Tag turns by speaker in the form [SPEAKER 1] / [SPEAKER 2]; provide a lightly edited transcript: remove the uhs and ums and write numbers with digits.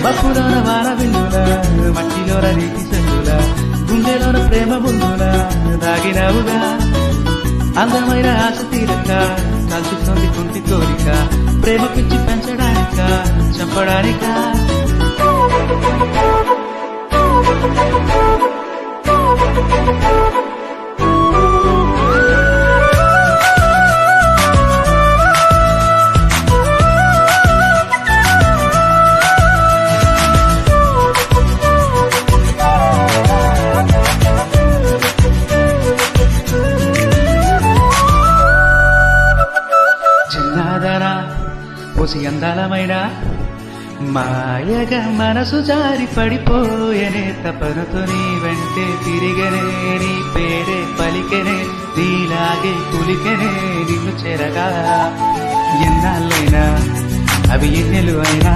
[SPEAKER 1] మప్పులోన వాన విందులా మట్టిలోన నీటి సందులా గుండెలోన ప్రేమ ముందులా దాగినావుగా అందమైన ఆశ తీరక కాల్చుతోంది కుంటి కోరిక ప్రేమ పిచ్చి పెంచడానిక చంపడానిక చిన్నదనా పోసి అందాలమైన మాయగా మనసు జారి పడిపోయనే తపనతో నీ వెంటే తిరిగనే నీ పేరే పలికెనే నీలాగే కులికెనే నిన్ను చెరగా ఎన్నాళ్ళైనా అవి ఎన్నెలు అయినా